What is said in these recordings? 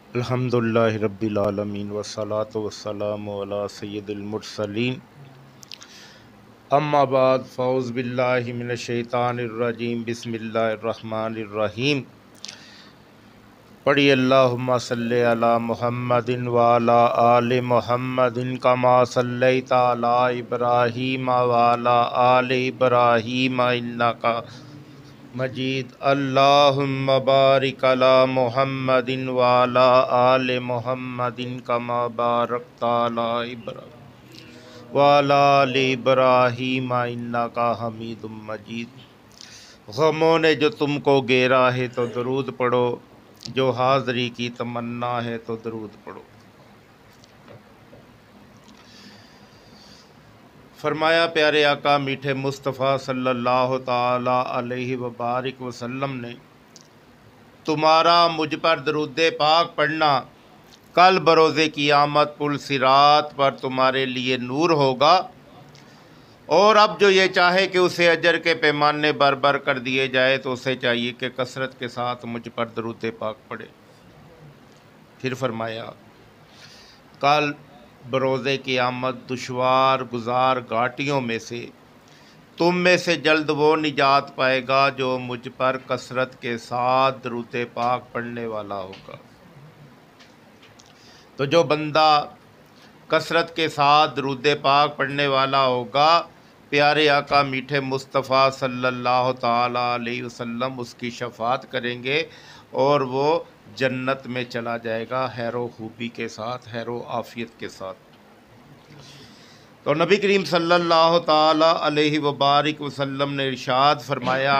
अल्हम्दुलिल्लाहि रब्बिल आलमीन वस्सलातु वस्सलामु अला सय्यिदिल मुरसलीन अम्मा बाद फ़ौज़ बिल्लाहि मिनश शैतानिर रजीम बिस्मिल्लाहिर रहमानिर रहीम। पढ़िए अल्लाहुम्मा सल्लि अला मुहम्मदिन व अला आलि मुहम्मदिन कमा सल्लैता अला इब्राहीम व अला आलि इब्राहीम इन्नका मजीद। अल्लाहुम्मा बारिक अला मुहम्मदिन व अला आलि मुहम्मदिन कमा बारकता अला इब्राहीम व अला आलि इब्राहीम इन्नका हमीदुम मजीद। गमों ने जो तुमको घेरा है तो दरूद पढ़ो, जो हाज़री की तमन्ना है तो दरूद पढ़ो। फरमाया प्यारे आका मीठे मुस्तफ़ा सल्लल्लाहु ताला अलैहि व बारिक वसल्लम ने, तुम्हारा मुझ पर दरूद पाक पढ़ना कल बरोज़े क़ियामत पुल सिरात पर तुम्हारे लिए नूर होगा। और अब जो ये चाहे कि उसे अजर के पैमाने बर कर दिए जाए तो उसे चाहिए कि कसरत के साथ मुझ पर दरूद पाक पढ़े। फिर फरमाया, कल बरोज़े क़ियामत दुश्वार गुजार घाटियों में से तुम में से जल्द वो निजात पाएगा जो मुझ पर कसरत के साथ दरूद पाक पढ़ने वाला होगा। तो जो बंदा कसरत के साथ दरूद पाक पढ़ने वाला होगा, प्यारे आका मीठे मुस्तफ़ा सल्लल्लाहु ताला अलैहि वसल्लम उसकी शफ़ाअत करेंगे और वो जन्नत में चला जाएगा हैरो खूबी के साथ, हैरो आफ़ियत के साथ। तो नबी करीम सल्लल्लाहु ताला अलैहि व बारिक वसल्लम ने इरशाद फरमाया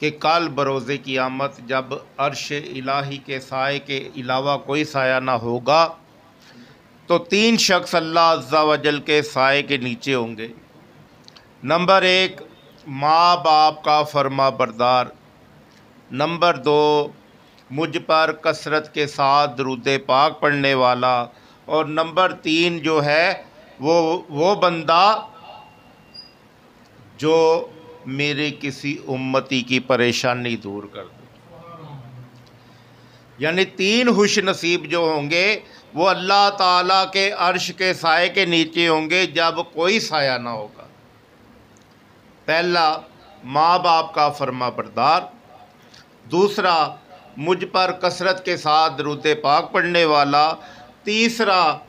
कि कल बरोज़े क़ियामत जब अर्श इलाही के साए के अलावा कोई साया ना होगा तो तीन शख्स अल्लाह अज़्ज़ा वजल के साए के नीचे होंगे। नंबर एक, माँ बाप का फर्मा बरदार। नंबर दो, मुझ पर कसरत के साथ दरूद पाक पढ़ने वाला। और नंबर तीन जो है वो बंदा जो मेरे किसी उम्मती की परेशानी दूर कर दे। यानी तीन खुश नसीब जो होंगे वो अल्लाह ताला के अर्श के साए के नीचे होंगे जब कोई साया ना होगा। पहला, माँ बाप का फर्मा बरदार। दूसरा, मुझ पर कसरत के साथ दरूद पाक पढ़ने वाला। तीसरा,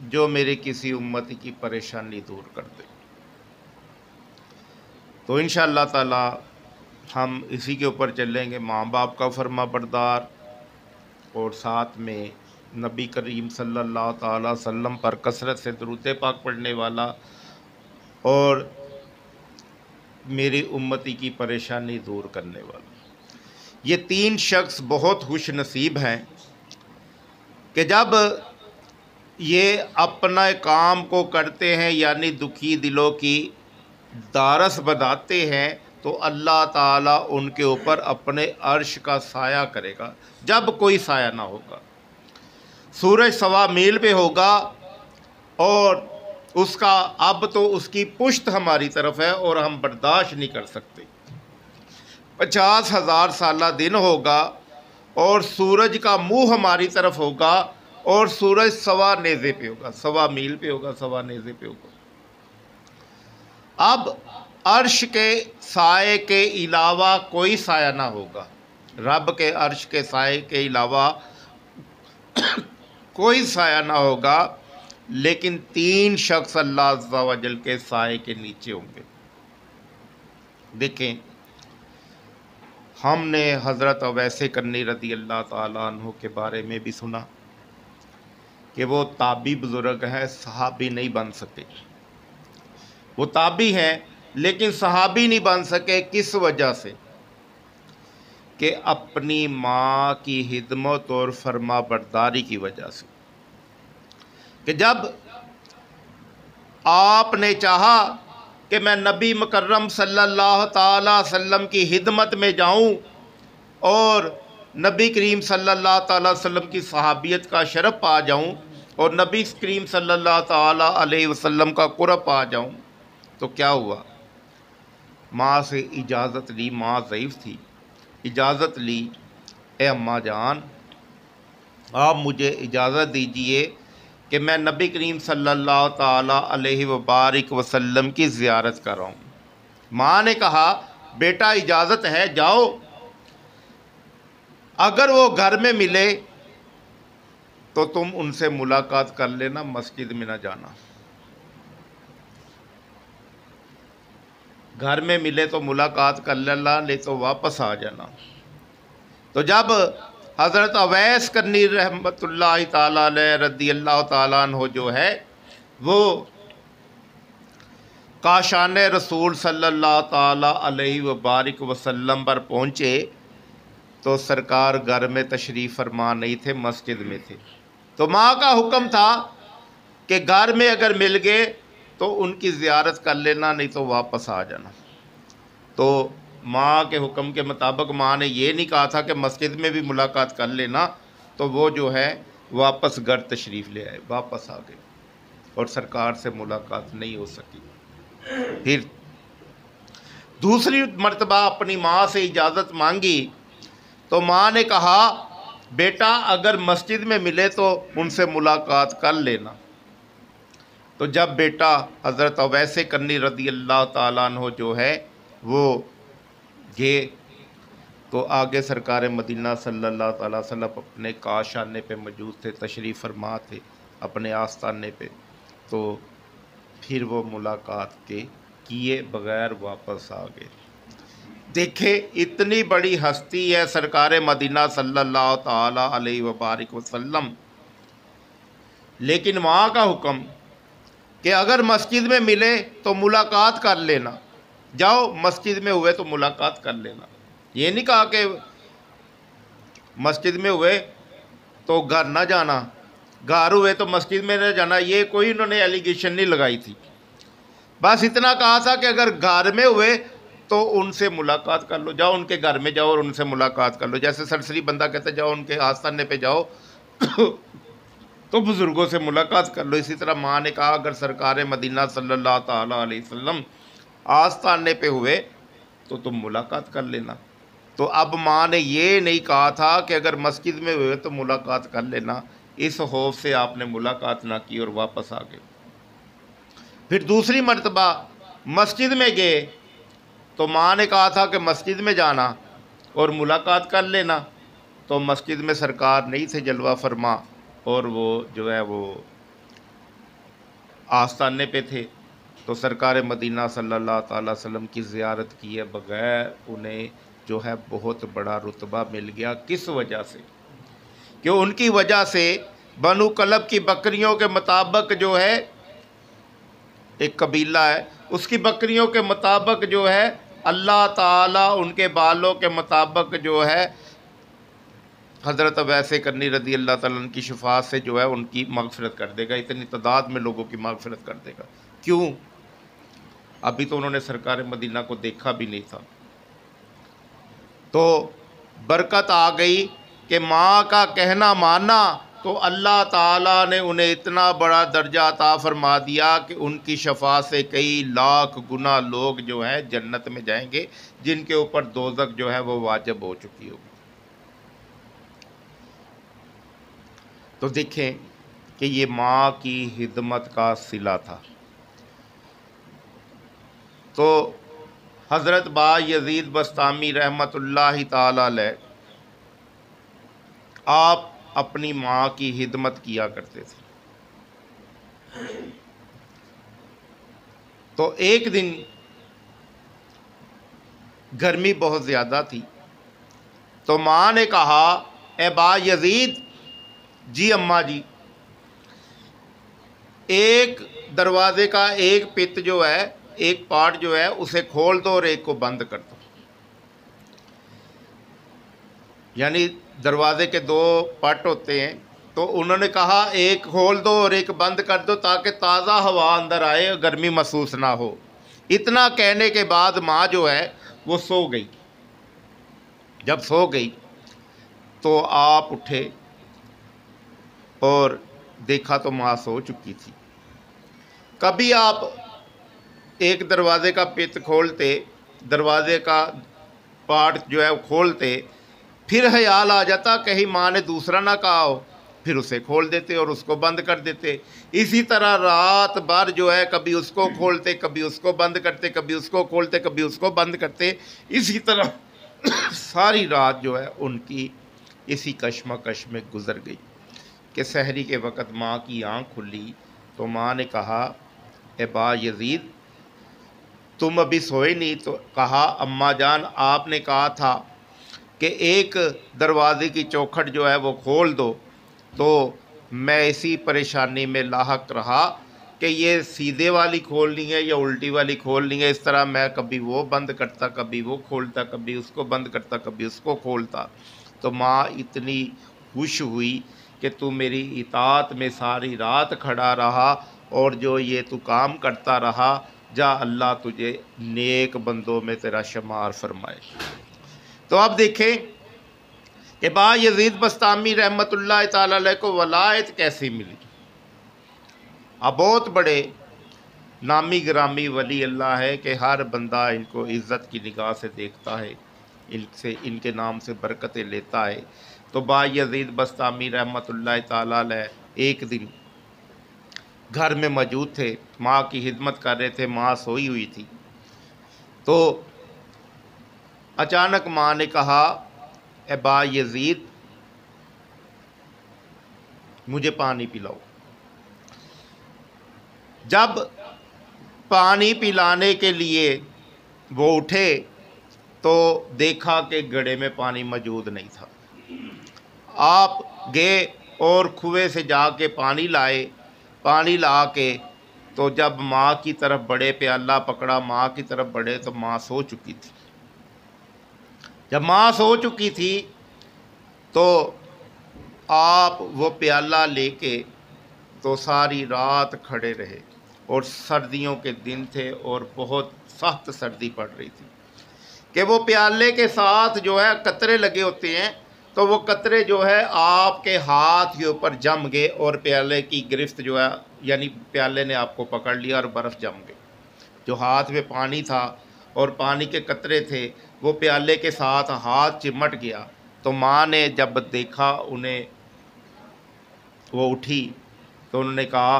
जो मेरे किसी उम्मती की परेशानी दूर कर दे। तो इंशाअल्लाह ताला हम इसी के ऊपर चलेंगे, माँ बाप का फर्मा बरदार और साथ में नबी करीम सल्लल्लाहु ताला वसल्लम पर कसरत से दरूद पाक पढ़ने वाला और मेरी उम्मती की परेशानी दूर करने वाला। ये तीन शख्स बहुत खुश नसीब हैं कि जब ये अपना काम को करते हैं, यानी दुखी दिलों की दारस बधाते हैं, तो अल्लाह ताला उनके ऊपर अपने अर्श का साया करेगा जब कोई साया ना होगा। सूरज सवा मील पे होगा और उसका अब तो उसकी पुश्त हमारी तरफ है और हम बर्दाश्त नहीं कर सकते। 50,000 साला दिन होगा और सूरज का मुंह हमारी तरफ होगा और सूरज सवा नेज़े पे होगा, सवा मील पे होगा, सवा नेज़े पे होगा। अब अर्श के साए के अलावा कोई साया ना होगा। रब के अर्श के साए के अलावा कोई साया ना होगा, लेकिन तीन शख्स अल्लाह अज़्ज़ा वजल के साए के नीचे होंगे। देखें, हमने हज़रत अवैसे करनी रज़ी अल्लाह ताला अन्हु के बारे में भी सुना कि वो ताबी बुज़ुर्ग हैं, सहाबी नहीं बन सके। वो ताबी हैं लेकिन सहाबी नहीं बन सके। किस वजह से? कि अपनी माँ की हिदमत और फर्मा बरदारी की वजह से। कि जब आपने चाहा कि मैं नबी मुकर्रम सल्लल्लाहु ताला वसल्लम की हिदमत में जाऊं और नबी करीम सल्लल्लाहु ताला वसल्लम की सहाबियत का शरफ पा जाऊं और नबी करीम सल्लल्लाहु ताला अलैहि वसल्लम का कुर्ब पा जाऊं, तो क्या हुआ? माँ से इजाज़त ली, माँ ज़ईफ़ थी, इजाज़त ली, ए अम्मा जान आप मुझे इजाज़त दीजिए कि मैं नबी करीम सल्लल्लाहु ताला अलैहि वबारिक वसल्लम की ज़ियारत कर रहा हूँ। माँ ने कहा बेटा इजाज़त है, जाओ, अगर वो घर में मिले तो तुम उनसे मुलाकात कर लेना, मस्जिद में ना जाना। घर में मिले तो मुलाकात कर लेना, नहीं तो वापस आ जाना। तो जब हज़रत अवैस करनी रहमतुल्लाहि ताला अलैह रज़ियल्लाहु ताला अन्हु जो है वो काशान रसूल सल्लल्लाहु ताला अलैहि वबारिक वसल्लम पर पहुँचे तो सरकार घर में तशरीफ़ फरमा नहीं थे, मस्जिद में थे। तो माँ का हुक्म था कि घर में अगर मिल गए तो उनकी ज़ियारत कर लेना, नहीं तो वापस आ जाना। तो माँ के हुक्म के मुताबिक माँ ने ये नहीं कहा था कि मस्जिद में भी मुलाकात कर लेना, तो वो जो है वापस घर तशरीफ़ ले आए, वापस आ गए और सरकार से मुलाकात नहीं हो सकी। फिर दूसरी मर्तबा अपनी माँ से इजाज़त मांगी तो माँ ने कहा बेटा अगर मस्जिद में मिले तो उनसे मुलाकात कर लेना। तो जब बेटा हज़रत अवैसे करनी रज़ियल्लाहु ताला अन्हु जो है वो गए तो आगे सरकार मदीना सल्लल्लाहु अलैहि वसल्लम अपने काशाने पे मौजूद थे, तशरीफ़ फरमा थे अपने आस्थाने पे। तो फिर वो मुलाकात के किए बग़ैर वापस आ गए। देखे इतनी बड़ी हस्ती है सरकार मदीना सल्लल्लाहु ताला अलैहि वबारिक वसल्लम, लेकिन वहाँ का हुक्म कि अगर मस्जिद में मिले तो मुलाकात कर लेना, जाओ मस्जिद में हुए तो मुलाकात कर लेना। ये नहीं कहा कि मस्जिद में हुए तो घर ना जाना, घर हुए तो मस्जिद में न जाना, ये कोई उन्होंने एलिगेशन नहीं लगाई थी। बस इतना कहा था कि अगर घर में हुए तो उनसे मुलाकात कर लो, जाओ उनके घर में जाओ और उनसे मुलाकात कर लो। जैसे सरसरी बंदा कहते जाओ उनके आस्थाने पे जाओ तो बुज़ुर्गों से मुलाकात कर लो। इसी तरह माँ ने कहा अगर सरकार मदीना सल्लल्लाहु ताला अलैहि वसल्लम आस्थाने पे हुए तो तुम मुलाकात कर लेना। तो अब माँ ने ये नहीं कहा था कि अगर मस्जिद में हुए तो मुलाकात कर लेना, इस खौफ से आपने मुलाकात ना की और वापस आ गए। फिर दूसरी मर्तबा मस्जिद में गए तो माँ ने कहा था कि मस्जिद में जाना और मुलाकात कर लेना। तो मस्जिद में सरकार नहीं थे जलवा फरमा और वो जो है वो आस्थाने पे थे। तो सरकार मदीना सल्लल्लाहु अलैहि वसल्लम की ज़ियारत किए बग़ैर उन्हें जो है बहुत बड़ा रुतबा मिल गया। किस वजह से? कि उनकी वजह से बनु कलब की बकरियों के मुताबिक जो है एक कबीला है, उसकी बकरियों के मुताबिक जो है अल्लाह ताला उनके बालों के मुताबिक जो है हज़रत वैसे करनी रज़ी अल्लाह ताला की शफात से जो है उनकी मग़फ़िरत कर देगा, इतनी तादाद में लोगों की मग़फ़िरत कर देगा। क्यों? अभी तो उन्होंने सरकार मदीना को देखा भी नहीं था। तो बरकत आ गई कि माँ का कहना माना तो अल्लाह ताला ने उन्हें इतना बड़ा दर्जा अता फरमा दिया कि उनकी शफात से कई लाख गुना लोग जो हैं जन्नत में जाएंगे, जिनके ऊपर दोज़ख जो है वो वाजिब हो चुकी होगी। तो देखें कि ये माँ की हिदमत का सिला था। तो हज़रत बा यज़ीद बस्तामी रहमतुल्लाहि ताला अलैह आप अपनी माँ की हिदमत किया करते थे। तो एक दिन गर्मी बहुत ज़्यादा थी तो माँ ने कहा ए बा यज़ीद, जी अम्मा जी, एक दरवाज़े का एक पित जो है, एक पार्ट जो है उसे खोल दो और एक को बंद कर दो। यानी दरवाज़े के दो पट होते हैं, तो उन्होंने कहा एक खोल दो और एक बंद कर दो ताकि ताज़ा हवा अंदर आए, गर्मी महसूस ना हो। इतना कहने के बाद माँ जो है वो सो गई। जब सो गई तो आप उठे और देखा तो माँ सो चुकी थी। कभी आप एक दरवाज़े का पित खोलते दरवाज़े का पार्ट जो है वो खोलते, फिर ख्याल आ जाता कहीं माँ ने दूसरा ना कहा हो, फिर उसे खोल देते और उसको बंद कर देते। इसी तरह रात भर जो है कभी उसको खोलते, कभी उसको बंद करते, कभी उसको खोलते, कभी उसको बंद करते। इसी तरह सारी रात जो है उनकी इसी कश्मकश में गुजर गई कि सहरी के वक़्त माँ की आँख खुली तो माँ ने कहा, ए बा यजीद, तुम अभी सोए नहीं? तो कहा, अम्मा जान आपने कहा था कि एक दरवाज़े की चौखट जो है वो खोल दो, तो मैं इसी परेशानी में लाहक रहा कि ये सीधे वाली खोलनी है या उल्टी वाली खोलनी है। इस तरह मैं कभी वो बंद करता, कभी वो खोलता, कभी उसको बंद करता, कभी उसको खोलता। तो माँ इतनी खुश हुई कि तू मेरी इताअत में सारी रात खड़ा रहा और जो ये तू काम करता रहा, जा अल्लाह तुझे नेक बंदों में तेरा शुमार फरमाए। तो अब देखें कि बा यजीद बस्तामी रहमतुल्लाह ताला अलैह को वलायत कैसे मिली। अब बहुत बड़े नामी ग्रामी वली अल्लाह है कि हर बंदा इनको इज़्ज़त की निगाह से देखता है, इनसे इनके नाम से बरकतें लेता है। तो बा यजीद बस्तामी रहमतुल्लाह ताला अलैह एक दिन घर में मौजूद थे, माँ की खिदमत कर रहे थे, माँ सोई हुई थी। तो अचानक माँ ने कहा, ए बा यजीद, मुझे पानी पिलाओ। जब पानी पिलाने के लिए वो उठे तो देखा कि घड़े में पानी मौजूद नहीं था। आप गए और कुएं से जाके पानी लाए। पानी ला के तो जब माँ की तरफ बढ़े, प्याला पकड़ा, माँ की तरफ बढ़े तो माँ सो चुकी थी। जब माँ सो चुकी थी तो आप वो प्याला लेके तो सारी रात खड़े रहे और सर्दियों के दिन थे और बहुत सख्त सर्दी पड़ रही थी कि वो प्याले के साथ जो है कतरे लगे होते हैं, तो वो कतरे जो है आपके हाथ के ऊपर जम गए और प्याले की गिरफ्त जो है, यानी प्याले ने आपको पकड़ लिया और बर्फ़ जम गई। जो हाथ में पानी था और पानी के कतरे थे वो प्याले के साथ हाथ चिमट गया। तो माँ ने जब देखा उन्हें, वो उठी तो उन्होंने कहा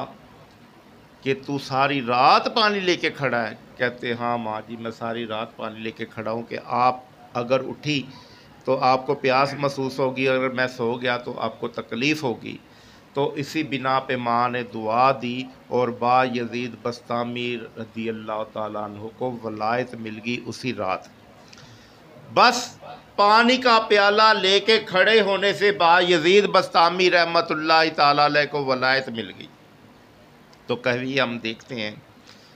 कि तू सारी रात पानी लेके खड़ा है? कहते, हाँ माँ जी, मैं सारी रात पानी लेके खड़ा हूँ कि आप अगर उठी तो आपको प्यास महसूस होगी, अगर मैं सो गया तो आपको तकलीफ़ होगी। तो इसी बिना पे माँ ने दुआ दी और बा यजीद बस्तामी रदी अल्लाह ताला अन्हु को वलायत मिल गई उसी रात। बस पानी का प्याला लेके खड़े होने से बा यजीद बस्तामी रहमतुल्लाह ताला अलैह को वलायत मिल गई। तो कभी हम देखते हैं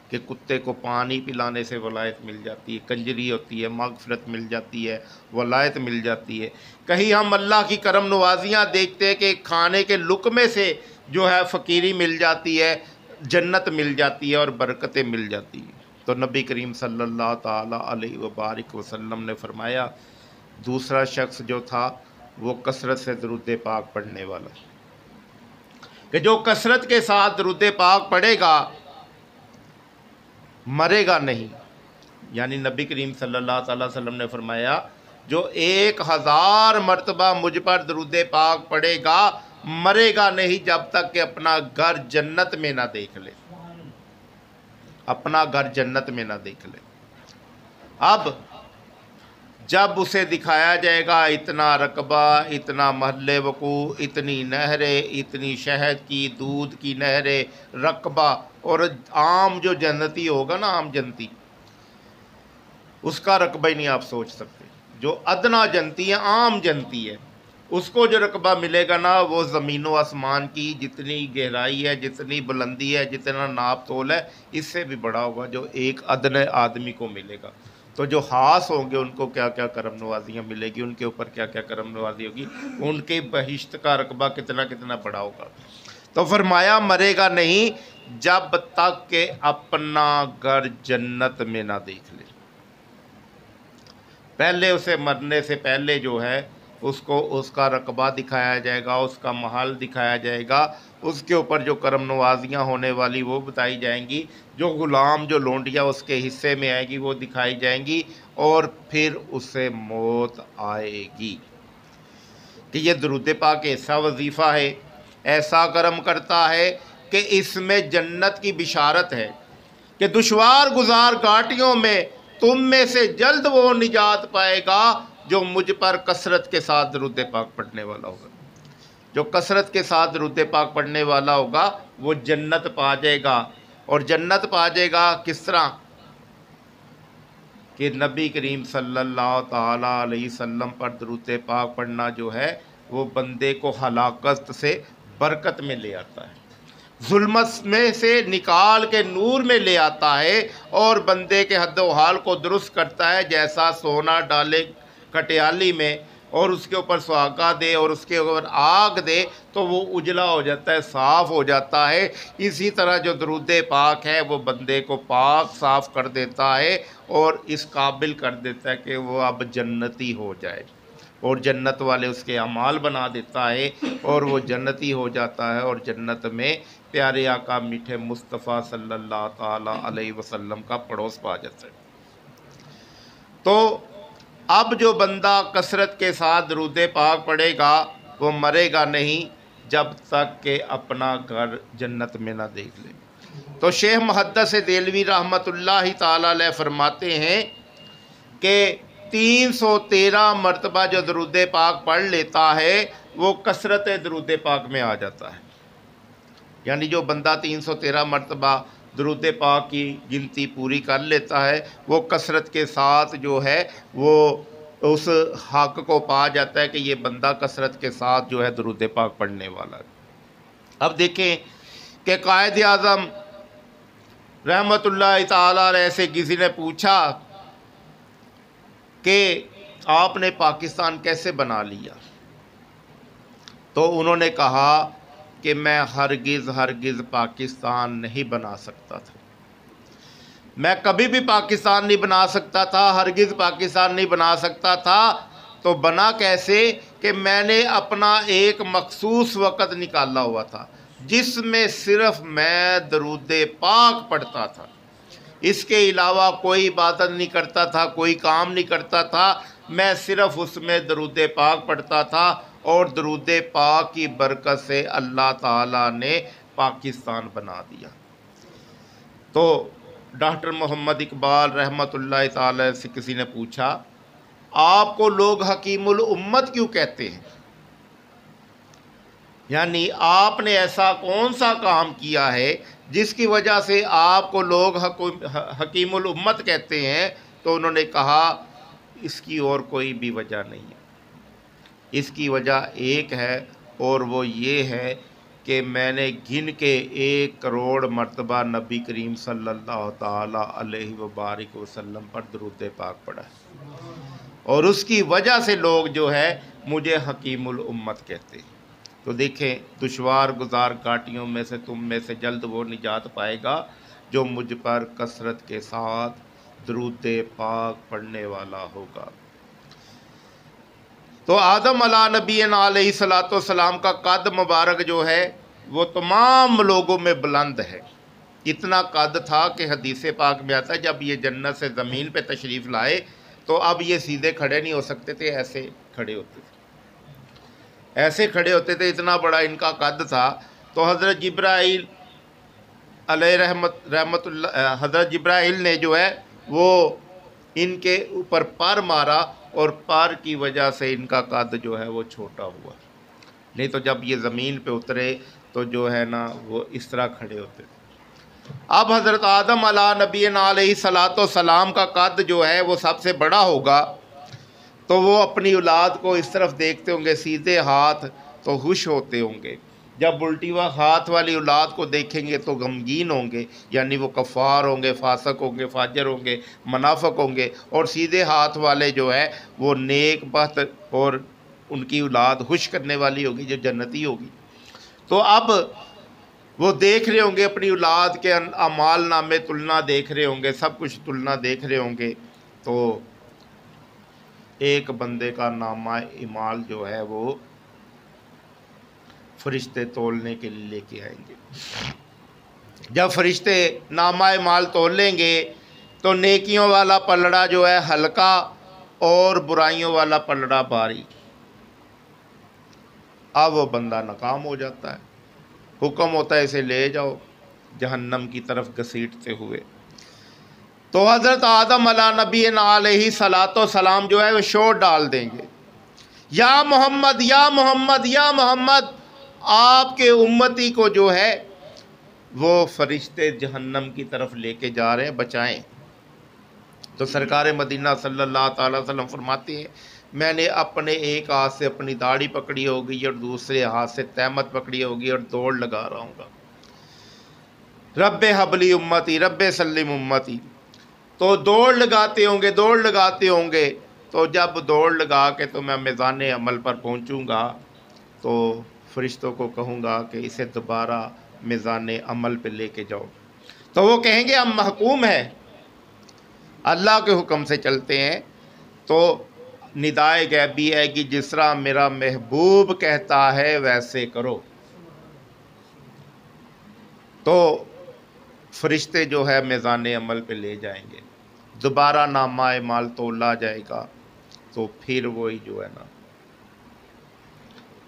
कि कुत्ते को पानी पिलाने से वलायत मिल जाती है, कंजरी होती है, मगफरत मिल जाती है, वलायत मिल जाती है। कहीं हम अल्लाह की करम नवाजियाँ देखते हैं कि खाने के लुक़मे से जो है फ़कीरी मिल जाती है, जन्नत मिल जाती है और बरकतें मिल जाती हैं। तो नबी करीम सल्लल्लाहु ताला अलैहि वबारिक वसल्लम ने फरमाया, दूसरा शख्स जो था वो कसरत से दरूद पाक पढ़ने वाला, कि जो कसरत के साथ दरूद पाक पढ़ेगा मरेगा नहीं। यानी नबी करीम सल्लल्लाहु अलैहि वसल्लम ने फरमाया, जो 1000 मरतबा मुझ पर दरूद पाक पढ़ेगा मरेगा नहीं जब तक कि अपना घर जन्नत में ना देख ले, अपना घर जन्नत में ना देख ले। अब जब उसे दिखाया जाएगा इतना रकबा, इतना महल वकू, इतनी नहरें, इतनी शहद की, दूध की नहरें, रकबा, और आम जो जन्नती होगा ना, आम जन्नती, उसका रकबा ही नहीं आप सोच सकते। जो अदना जन्नती है, आम जन्नती है, उसको जो रकबा मिलेगा ना, वो ज़मीन व आसमान की जितनी गहराई है, जितनी बुलंदी है, जितना नाप तोल है, इससे भी बड़ा होगा जो एक अदने आदमी को मिलेगा। तो जो खास होंगे उनको क्या क्या करम नवाजियाँ मिलेगी, उनके ऊपर क्या क्या करम नवाजी होगी, उनके बहिश्त का रकबा कितना कितना बड़ा होगा। तो फरमाया मरेगा नहीं जब तक के अपना घर जन्नत में ना देख ले। पहले उसे मरने से पहले जो है उसको उसका रकबा दिखाया जाएगा, उसका महल दिखाया जाएगा, उसके ऊपर जो करम नवाजियाँ होने वाली वो बताई जाएंगी, जो ग़ुलाम जो लोंडियाँ उसके हिस्से में आएगी वो दिखाई जाएंगी, और फिर उससे मौत आएगी। कि ये दरूद पाक ऐसा वजीफ़ा है, ऐसा करम करता है कि इसमें जन्नत की बिशारत है कि दुश्वार गुजार घाटियों में तुम में से जल्द वो निजात पाएगा जो मुझ पर कसरत के साथ दरूद पाक पढ़ने वाला होगा। जो कसरत के साथ दरूद पाक पढ़ने वाला होगा वो जन्नत पा जाएगा। और जन्नत पा जाएगा किस तरह कि नबी करीम सल्लल्लाहु ताला अलैहि वसल्लम पर दरूद पाक पढ़ना जो है वो बंदे को हलाकत से बरकत में ले आता है, जुल्मत में से निकाल के नूर में ले आता है, और बंदे के हद्दो हाल को दुरुस्त करता है। जैसा सोना डाले कटियाली में और उसके ऊपर सुहागा दे और उसके ऊपर आग दे तो वो उजला हो जाता है, साफ़ हो जाता है। इसी तरह जो दरूद पाक है वो बंदे को पाक साफ़ कर देता है और इस काबिल कर देता है कि वो अब जन्नती हो जाए, और जन्नत वाले उसके अमाल बना देता है और वो जन्नती हो जाता है, और जन्नत में प्यारे आका मीठे मुस्तफ़ा सल्लल्लाहु ताला अलैहि वसल्लम का पड़ोस पा जाता है। तो अब जो बंदा कसरत के साथ दरूद पाक पढ़ेगा वो मरेगा नहीं जब तक कि अपना घर जन्नत में ना देख ले। तो शेख मुहद्दिस देलवी रहमतुल्लाहि ताला अलैह फरमाते हैं कि 313 मरतबा जो दरूद पाक पढ़ लेता है वो कसरत दरूद पाक में आ जाता है। यानी जो बंदा 313 मरतबा दरूद पाक की गिनती पूरी कर लेता है वो कसरत के साथ जो है वो उस हक़ को पा जाता है कि ये बंदा कसरत के साथ जो है दरूद पाक पढ़ने वाला है। अब देखें कि कायद आज़म रहमतुल्लाहि ताला अलैह से किसी ने पूछा कि आपने पाकिस्तान कैसे बना लिया, तो उन्होंने कहा कि मैं हरगिज़ पाकिस्तान नहीं बना सकता था, मैं कभी भी पाकिस्तान नहीं बना सकता था, हरगिज़ पाकिस्तान नहीं बना सकता था। तो बना कैसे कि मैंने अपना एक मखसूस वक़्त निकाला हुआ था जिसमें सिर्फ़ मैं दरूद पाक पढ़ता था, इसके अलावा कोई इबादत नहीं करता था, कोई काम नहीं करता था, मैं सिर्फ़ उसमें दरूद पाक पढ़ता था, और दरूद पाक की बरकत से अल्लाह ताला ने पाकिस्तान बना दिया। तो डॉक्टर मोहम्मद इकबाल रहमतुल्लाहि ताला से किसी ने पूछा आपको लोग हकीमुल उम्मत क्यों कहते हैं, यानी आपने ऐसा कौन सा काम किया है जिसकी वजह से आपको लोग हकीमुल उम्मत कहते हैं। तो उन्होंने कहा इसकी और कोई भी वजह नहीं है, इसकी वजह एक है और वो ये है कि मैंने गिन के 1 करोड़ मरतबा नबी करीम सल्लल्लाहु ताला अलैहि वबारिक वसल्लम पर दरूद पाक पढ़ा है, और उसकी वजह से लोग जो है मुझे हकीमुल उम्मत कहते हैं। तो देखें दुश्वार गुजार घाटियों में से तुम में से जल्द वो निजात पाएगा जो मुझ पर कसरत के साथ दरूद पाक पढ़ने वाला होगा। तो आदम अला नबी अलैहिस्सलाम का कद मुबारक जो है वो तमाम लोगों में बुलंद है। इतना कद था कि हदीस पाक में आता है जब ये जन्नत से ज़मीन पे तशरीफ़ लाए तो अब ये सीधे खड़े नहीं हो सकते थे, ऐसे खड़े होते थे, ऐसे खड़े होते थे, इतना बड़ा इनका कद था। तो हज़रत जिब्राइल हज़रत जिब्राइल ने जो है वो इनके ऊपर पर मारा और पर की वजह से इनका कद जो है वो छोटा हुआ, नहीं तो जब ये ज़मीन पे उतरे तो जो है ना वो इस तरह खड़े होते थे। अब हज़रत आदम अला नबी अलैहिस्सलाम का कद जो है वो सबसे बड़ा होगा, तो वो अपनी औलाद को इस तरफ देखते होंगे सीधे हाथ तो खुश होते होंगे, जब उल्टी व हाथ वाली औलाद को देखेंगे तो गमगीन होंगे, यानी वो कफ़ार होंगे, फासक होंगे, फाजर होंगे, मुनाफिक होंगे, और सीधे हाथ वाले जो है वो नेक बख्त और उनकी औलाद खुश करने वाली होगी जो जन्नती होगी। तो अब वो देख रहे होंगे अपनी औलाद के अमाल नामे तुलना देख रहे होंगे, सब कुछ तुलना देख रहे होंगे। तो एक बंदे का नामा इमाल जो है वो फरिश्ते तोलने के लिए लेके आएंगे। जब फरिश्ते नामा इमाल तोल लेंगे तो नेकियों वाला पलड़ा जो है हल्का और बुराइयों वाला पलड़ा भारी। अब वो बंदा नाकाम हो जाता है, हुक्म होता है इसे ले जाओ जहन्नम की तरफ घसीटते हुए। तो हज़रत आदम अला नबी अलैहि सलातो सलाम जो है वो शोर डाल देंगे, या मोहम्मद या मोहम्मद या मोहम्मद, आपके उम्मती को जो है वो फरिश्ते जहन्नम की तरफ लेके जा रहे हैं, बचाएं। तो सरकार मदीना सल्लल्लाहु अलैहि वसल्लम फरमाते हैं, मैंने अपने एक हाथ से अपनी दाढ़ी पकड़ी होगी और दूसरे हाथ से तहमत पकड़ी होगी और दौड़ लगा रहा हूँगा, रब्बे हबली उम्मती रब्बे सल्लिम उम्मती। तो दौड़ लगाते होंगे, दौड़ लगाते होंगे। तो जब दौड़ लगा के तो मैं मीज़ान अमल पर पहुँचूँगा तो फरिश्तों को कहूँगा कि इसे दोबारा मीज़ान अमल पे लेके जाओ। तो वो कहेंगे हम महकूम हैं, अल्लाह के हुक्म से चलते हैं। तो निदाए गैबी है कि जिस तरह मेरा महबूब कहता है वैसे करो। तो फरिश्ते जो है मीज़ान अमल पे ले जाएंगे, दोबारा नामा माल तोला जाएगा। तो फिर वही जो है ना,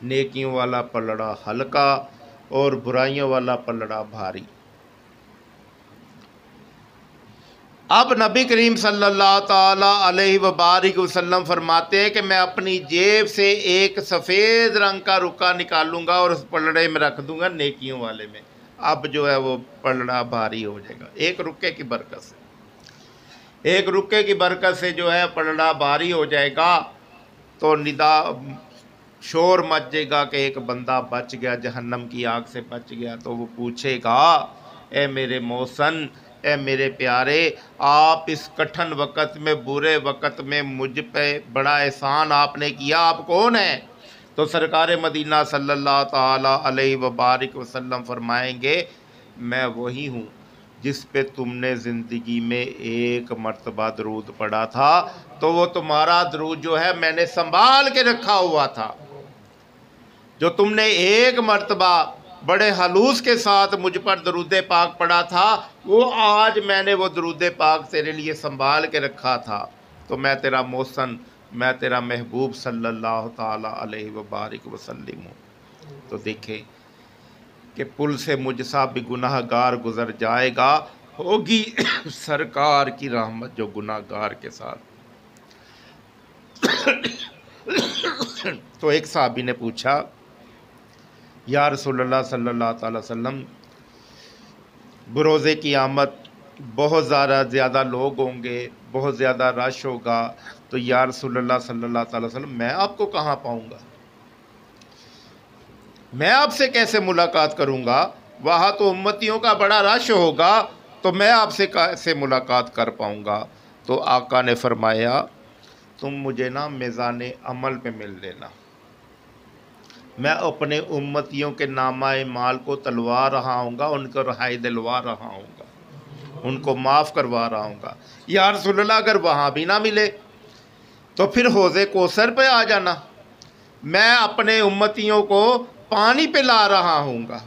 नेकियों वाला पलड़ा हल्का और बुराइयों वाला पलड़ा भारी। अब नबी करीम सल्लल्लाहु ताला अलैहि वबारिक वसल्लम फरमाते हैं कि मैं अपनी जेब से एक सफ़ेद रंग का रुका निकालूंगा और उस पलड़े में रख दूंगा नेकियों वाले में। अब जो है वो पलड़ा भारी हो जाएगा, एक रुके की बरकत से, एक रुके की बरकत से जो है पलड़ा भारी हो जाएगा। तो निदा शोर मच जाएगा कि एक बंदा बच गया, जहन्नम की आग से बच गया। तो वो पूछेगा, ए मेरे मोहसन, ए मेरे प्यारे, आप इस कठिन वक़्त में, बुरे वक़्त में मुझ पे बड़ा एहसान आपने किया, आप कौन हैं? तो सरकार मदीना सल्लल्लाहु ताला अलैहि वबारिक वसल्लम फरमाएंगे, मैं वही हूँ जिस पे तुमने ज़िंदगी में एक मर्तबा दरूद पढ़ा था। तो वो तुम्हारा दरूद जो है मैंने संभाल के रखा हुआ था। जो तुमने एक मर्तबा बड़े हलूस के साथ मुझ पर दरूद पाक पढ़ा था, वो आज मैंने वो दरूद पाक तेरे लिए संभाल के रखा था। तो मैं तेरा मोहसन, मैं तेरा महबूब सल्लल्लाहु ताला अलैहि वबारिक वसल्लम हूँ। तो देखें कि पुल से मुझसा भी गुनाहगार गुज़र जाएगा, होगी सरकार की रहमत जो गुनाहगार के साथ। तो एक साहबी ने पूछा, या रसूलुल्लाह सल्लल्लाहु अलैहि वसल्लम, बरोज़े क़यामत बहुत ज़्यादा लोग होंगे, बहुत ज़्यादा रश होगा, तो या रसूलुल्लाह सल्लल्लाहु अलैहि वसल्लम मैं आपको कहाँ पाऊँगा, मैं आपसे कैसे मुलाकात करूँगा? वहाँ तो उम्मतियों का बड़ा रश होगा, तो मैं आपसे कैसे मुलाकात कर पाऊँगा? तो आका ने फरमाया, तुम मुझे ना मीज़ान अमल पे मिल लेना, मैं अपने उम्मतियों के नामाए माल को तलवा रहा हूँगा, उनको रहाई दिलवा रहा हूँगा, उनको माफ़ करवा रहा हूँगा। या रसूलल्लाह अगर वहाँ भी ना मिले तो फिर हौज़े कौसर पे आ जाना, मैं अपने उम्मतियों को पानी पिला रहा हूँगा।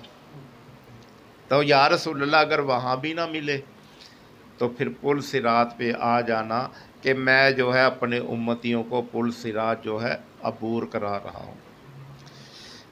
तो या रसूलल्लाह अगर वहाँ भी ना मिले तो फिर पुल सिरात पे आ जाना कि मैं जो है अपने उम्मतियों को पुल सिरात जो है अबूर करा रहा हूँ।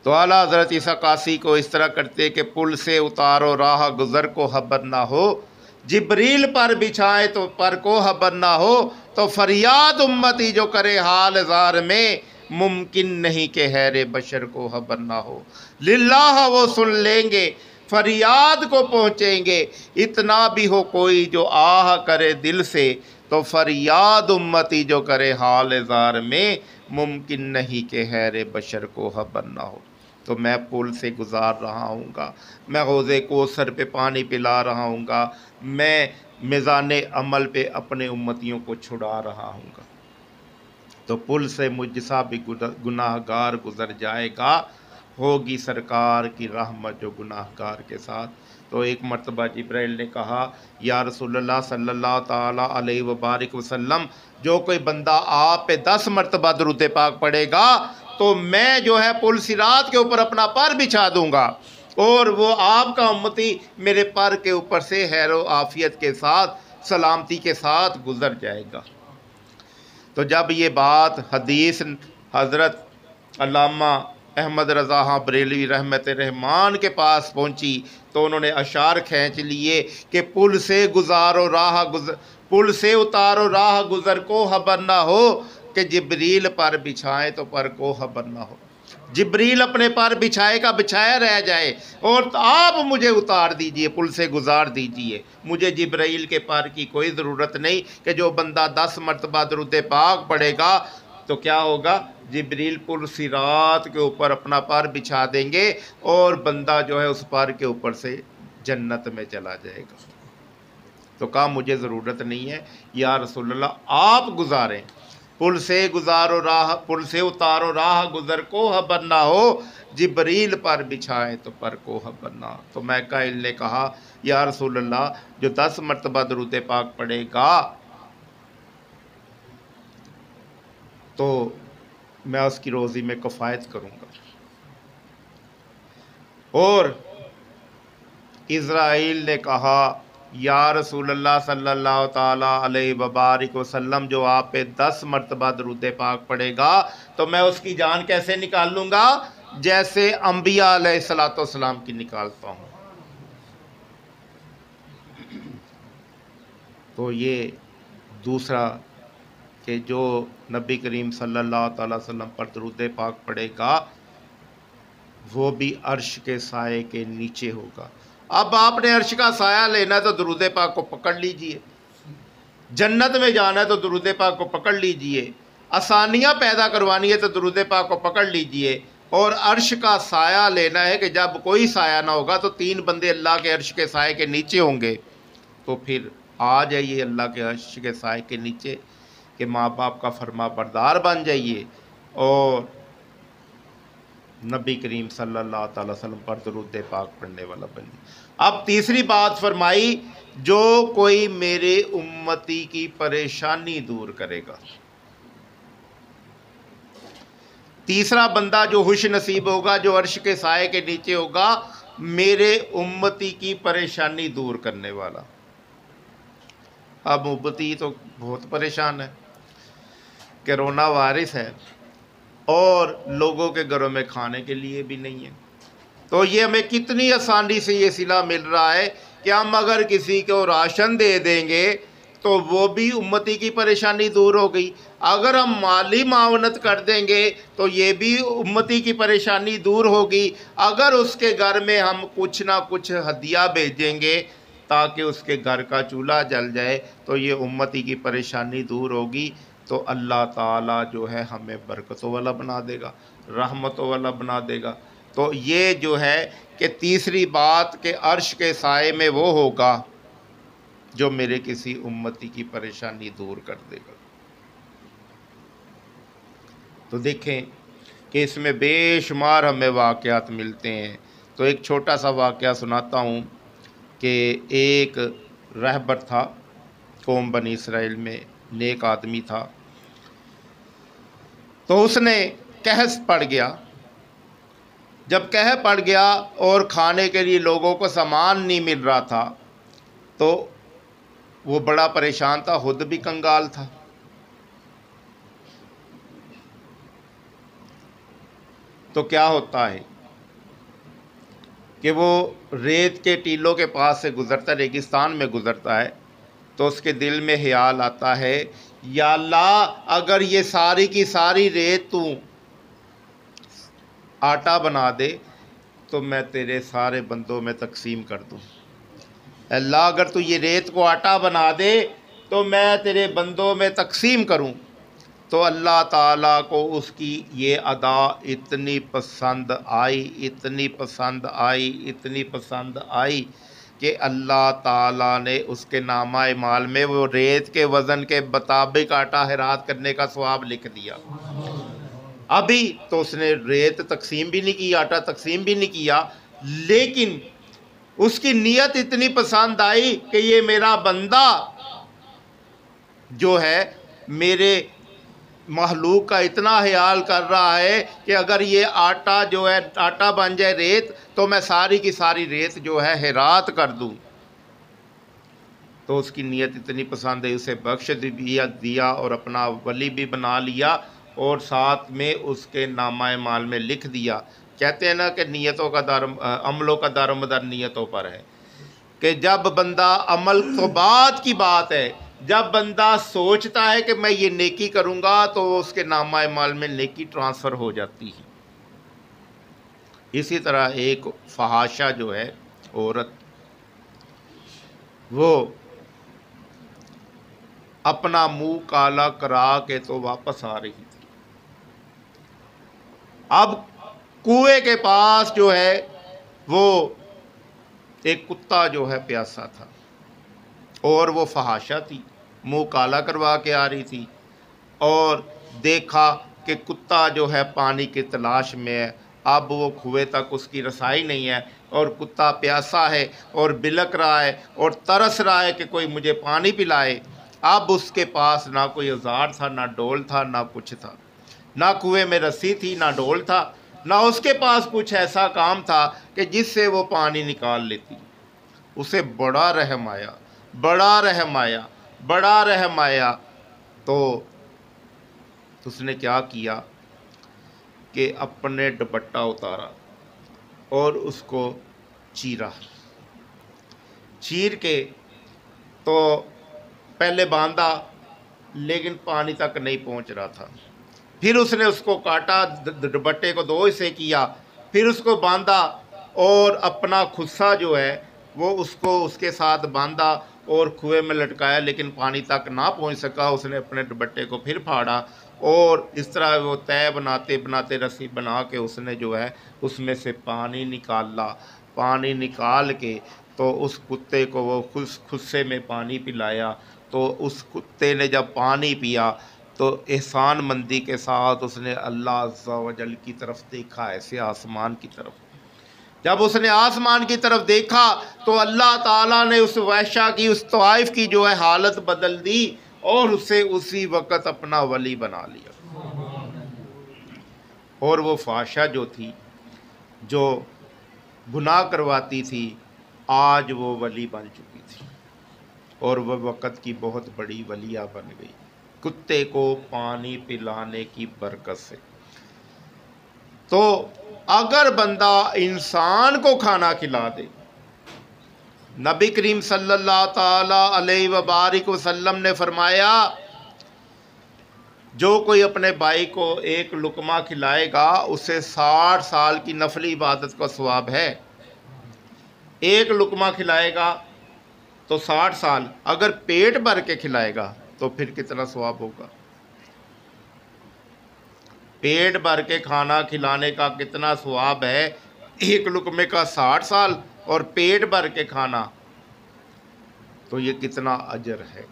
तो आला हज़रत ईसा कासी को इस तरह करते कि पुल से उतारो राह गुज़र को खबर ना हो, जिब्रील पर बिछाए तो पर को खबर ना हो, तो फरियाद उम्मती जो करे हाल ज़ार में, मुमकिन नहीं कि हैरे बशर को खबर ना हो। लिल्लाह वो सुन लेंगे, फरियाद को पहुँचेंगे, इतना भी हो कोई जो आह करे दिल से, तो फरियाद उम्मती जो करे हाल ज़ार में, मुमकिन नहीं कि हैरे बशर को खबर ना हो। तो मैं पुल से गुज़ार रहा हूँगा, मैं हौज़े कौसर पे पानी पिला रहा हूँगा, मैं मीज़ान अमल पे अपने उम्मतियों को छुड़ा रहा हूँगा। तो पुल से मुझसा भी गुनाहगार गुज़र जाएगा, होगी सरकार की रहमत जो गुनाहगार के साथ। तो तो एक मरतबा जिब्राइल ने कहा, या रसूलल्लाह सल्लल्लाहु ताला अलैहि वबारिक वसल्लम, जो कोई बंदा आप पे 10 मरतबा दरूद पाक पढ़ेगा तो मैं जो है पुल सिरात के ऊपर अपना पर बिछा दूंगा और वो आपका उम्मती मेरे पर के ऊपर से हैरो आफियत के साथ, सलामती के साथ गुजर जाएगा। तो जब ये बात हदीस हज़रत अल्लामा अहमद रज़ा हाँ बरेलवी रहमत रहमान के पास पहुंची तो उन्होंने अशार खींच लिए कि पुल से गुजारो राह गुजर, पुल से उतारो राह गुजर को खबर ना हो कि जिब्रील पर बिछाएं तो पर को खबर ना हो। जिब्रील अपने पर बिछाए का बिछाया रह जाए और आप मुझे उतार दीजिए, पुल से गुजार दीजिए। मुझे जिब्रील के पर की कोई ज़रूरत नहीं कि जो बंदा 10 मरतबा दरूद पाक पढ़ेगा तो क्या होगा, जिब्रील पुल सिरात के ऊपर अपना पर बिछा देंगे और बंदा जो है उस पर के ऊपर से जन्नत में चला जाएगा। तो कहा मुझे ज़रूरत नहीं है या रसूलल्लाह, आप गुजारें, पुल से गुजारो राह, पुल से उतारो राह गुजर को खबर ना हो, जिब्रील पर बिछाएं तो पर को खबर ना। तो मैकाइल ने कहा, या रसूलल्लाह, जो 10 मरतबा दरूद पाक पढ़ेगा तो मैं उसकी रोज़ी में कफ़ायत करूँगा। और इज़राइल ने कहा, या रसूलल्लाह सल्लल्लाहु ताला अलैहि वबारिक वसल्लम, जो आप पे 10 मरतबा दरूद पाक पढ़ेगा तो मैं उसकी जान कैसे निकाल लूँगा, जैसे अम्बिया अलैहिस्सलाम की निकालता हूँ। तो ये दूसरा कि जो नबी करीम सल्लल्लाहु अलैहि वसल्लम पर दरूद पाक पढ़ेगा वो भी अर्श के साए के नीचे होगा। अब आपने अर्श का साया लेना है तो दरूद पाक को पकड़ लीजिए, जन्नत में जाना है तो दरूद पाक को पकड़ लीजिए, आसानियाँ पैदा करवानी है तो दरूद पाक को पकड़ लीजिए। और अर्श का साया लेना है कि जब कोई साया ना होगा तो 3 बंदे अल्लाह के अर्श के साए के नीचे होंगे, तो फिर आ जाइए अल्लाह के अर्श के साए के नीचे कि माँ बाप का फरमा बरदार बन जाइए और नबी करीम सल्लल्लाहु अलैहि वसल्लम पर दरूद पाक पढ़ने वाला बनिए। अब तीसरी बात फरमाई, जो कोई मेरे उम्मती की परेशानी दूर करेगा। तीसरा बंदा जो खुश नसीब होगा, जो अर्श के साए के नीचे होगा, मेरे उम्मती की परेशानी दूर करने वाला। अब उम्मती तो बहुत परेशान है, कोरोना वायरस है और लोगों के घरों में खाने के लिए भी नहीं है। तो ये हमें कितनी आसानी से ये सिला मिल रहा है कि हम अगर किसी को राशन दे देंगे तो वो भी उम्मती की परेशानी दूर हो गई। अगर हम माली मावनत कर देंगे तो ये भी उम्मती की परेशानी दूर होगी। अगर उसके घर में हम कुछ ना कुछ हदिया भेजेंगे ताकि उसके घर का चूल्हा जल जाए तो ये उम्मती की परेशानी दूर होगी। तो अल्लाह ताला जो है हमें बरकतों वाला बना देगा, रहमतों वाला बना देगा। तो ये जो है कि तीसरी बात के अर्श के साए में वो होगा जो मेरे किसी उम्मती की परेशानी दूर कर देगा। तो देखें कि इसमें बेशुमार हमें वाक़यात मिलते हैं। तो एक छोटा सा वाक़या सुनाता हूँ कि एक रहबर था कौम बनी इसराइल में, नेक आदमी था। तो उसने कहस पड़ गया। जब कह पड़ गया और खाने के लिए लोगों को सामान नहीं मिल रहा था तो वो बड़ा परेशान था, खुद भी कंगाल था। तो क्या होता है कि वो रेत के टीलों के पास से गुज़रता, रेगिस्तान में गुज़रता है, तो उसके दिल में ख्याल आता है, या अल्लाह अगर ये सारी की सारी रेत तू आटा बना दे तो मैं तेरे सारे बंदों में तकसीम कर दूँ। अल्लाह अगर तू ये रेत को आटा बना दे तो मैं तेरे बंदों में तकसीम करूँ। तो अल्लाह ताला को उसकी ये अदा इतनी पसंद आई, इतनी पसंद आई, इतनी पसंद आई कि अल्लाह ताला ने उसके नामा माल में वो रेत के वज़न के मुताबिक आटा हिरात करने का सवाब लिख दिया। अभी तो उसने रेत तकसीम भी नहीं की, आटा तकसीम भी नहीं किया, लेकिन उसकी नीयत इतनी पसंद आई कि ये मेरा बंदा जो है मेरे महलूक का इतना ख्याल कर रहा है कि अगर ये आटा जो है आटा बन जाए रेत, तो मैं सारी की सारी रेत जो है हिरात कर दूं। तो उसकी नीयत इतनी पसंद है, उसे बख्श दिया और अपना वली भी बना लिया और साथ में उसके नामा माल में लिख दिया। कहते हैं ना कि नीयतों का अमलों का दारोमदार नीयतों पर है, कि जब बंदा अमल तो बाद की बात है, जब बंदा सोचता है कि मैं ये नेकी करूँगा तो उसके नामा माल में नेकी ट्रांसफ़र हो जाती है। इसी तरह एक फहाशा जो है औरत, वो अपना मुंह काला करा के तो वापस आ रही थी। अब कुएं के पास जो है वो एक कुत्ता जो है प्यासा था और वो फहाशा थी, मुंह काला करवा के आ रही थी और देखा कि कुत्ता जो है पानी की तलाश में है। अब वो कुएं तक उसकी रसाई नहीं है और कुत्ता प्यासा है और बिलक रहा है और तरस रहा है कि कोई मुझे पानी पिलाए। अब उसके पास ना कोई औजार था, ना डोल था, ना कुछ था, ना कुएं में रस्सी थी, ना डोल था, ना उसके पास कुछ ऐसा काम था कि जिससे वो पानी निकाल लेती। उसे बड़ा रहम आया, बड़ा रहम आया, बड़ा रहम आया। तो उसने क्या किया कि अपने दुपट्टा उतारा और उसको चीरा। चीर के तो पहले बांधा, लेकिन पानी तक नहीं पहुंच रहा था। फिर उसने उसको काटा, दुपट्टे को दो हिस्से किया, फिर उसको बांधा और अपना खुस्सा जो है वो उसको उसके साथ बांधा और कुएं में लटकाया, लेकिन पानी तक ना पहुंच सका। उसने अपने दुपट्टे को फिर फाड़ा और इस तरह वो तय बनाते बनाते रस्सी बना के उसने जो है उसमें से पानी निकाला। पानी निकाल के तो उस कुत्ते को वो खुस्से में पानी पिलाया। तो उस कुत्ते ने जब पानी पिया तो एहसान मंदी के साथ उसने अल्लाह अज़्ज़ा व जल की तरफ देखा, ऐसे आसमान की तरफ। जब उसने आसमान की तरफ देखा तो अल्लाह ताला ने उस वैश्या की, उस तवाइफ की जो है हालत बदल दी और उसे उसी वक़्त अपना वली बना लिया। और वो फाशा जो थी, जो गुनाह करवाती थी, आज वो वली बन चुकी थी और वह वक़्त की बहुत बड़ी वलिया बन गई, कुत्ते को पानी पिलाने की बरकत से। तो अगर बंदा इंसान को खाना खिला दे, नबी करीम सल्लल्लाहु ताला अलैहि वबारिक वसल्लम ने फरमाया, जो कोई अपने भाई को एक लुकमा खिलाएगा उसे 60 साल की नफली इबादत का सवाब है। एक लुकमा खिलाएगा तो 60 साल, अगर पेट भर के खिलाएगा तो फिर कितना सवाब होगा। पेट भर के खाना खिलाने का कितना सवाब है, एक लुकमे का 60 साल और पेट भर के खाना, तो ये कितना अजर है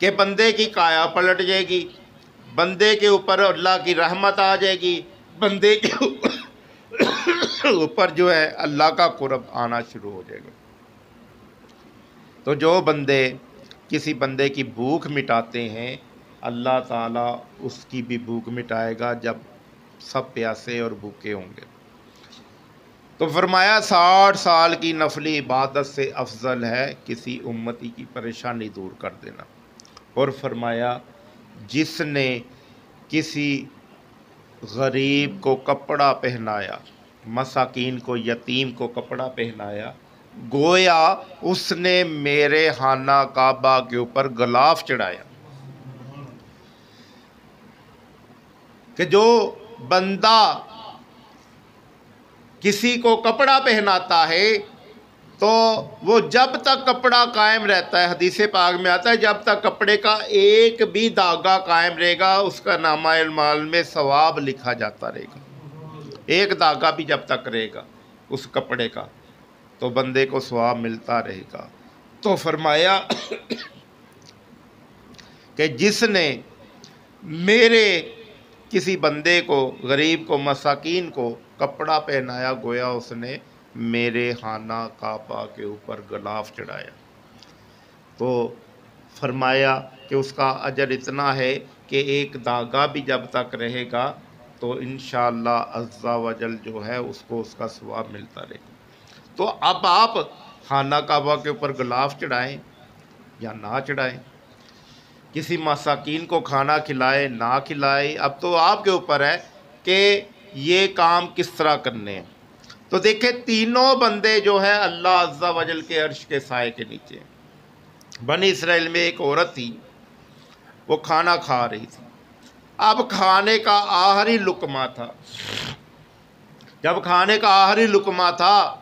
कि बंदे की काया पलट जाएगी, बंदे के ऊपर अल्लाह की रहमत आ जाएगी, बंदे के ऊपर जो है अल्लाह का कुर्ब आना शुरू हो जाएगा। तो जो बंदे किसी बंदे की भूख मिटाते हैं, अल्लाह ताला उसकी भी भूख मिटाएगा जब सब प्यासे और भूखे होंगे। तो फरमाया 60 साल की नफली इबादत से अफजल है किसी उम्मती की परेशानी दूर कर देना। और फरमाया जिसने किसी गरीब को कपड़ा पहनाया, मसाकीन को, यतीम को कपड़ा पहनाया, गोया उसने मेरे खाना काबा के ऊपर गलाफ चढ़ाया। कि जो बंदा किसी को कपड़ा पहनाता है तो वो जब तक कपड़ा कायम रहता है, हदीस पाक में आता है, जब तक कपड़े का एक भी धागा कायम रहेगा उसका नामा माल में सवाब लिखा जाता रहेगा। एक धागा भी जब तक रहेगा उस कपड़े का तो बंदे को सवाब मिलता रहेगा। तो फरमाया कि जिसने मेरे किसी बंदे को, गरीब को, मसाकीन को कपड़ा पहनाया, गोया उसने मेरे खाना काबा के ऊपर गिलाफ चढ़ाया। तो फरमाया कि उसका अजर इतना है कि एक धागा भी जब तक रहेगा तो इंशाअल्लाह अज़्ज़ा वजल जो है उसको उसका सवाब मिलता रहेगा। तो अब आप खाना काबा के ऊपर गिलाफ चढ़ाएं या ना चढ़ाएं, किसी मसाकीन को खाना खिलाए ना खिलाए, अब तो आपके ऊपर है कि ये काम किस तरह करने हैं। तो देखें, तीनों बंदे जो है अल्लाह अज़्ज़ा वजल के अर्श के साए के नीचे। बनी इसराइल में एक औरत थी, वो खाना खा रही थी। अब खाने का आखिरी लुकमा था। जब खाने का आखिरी लुकमा था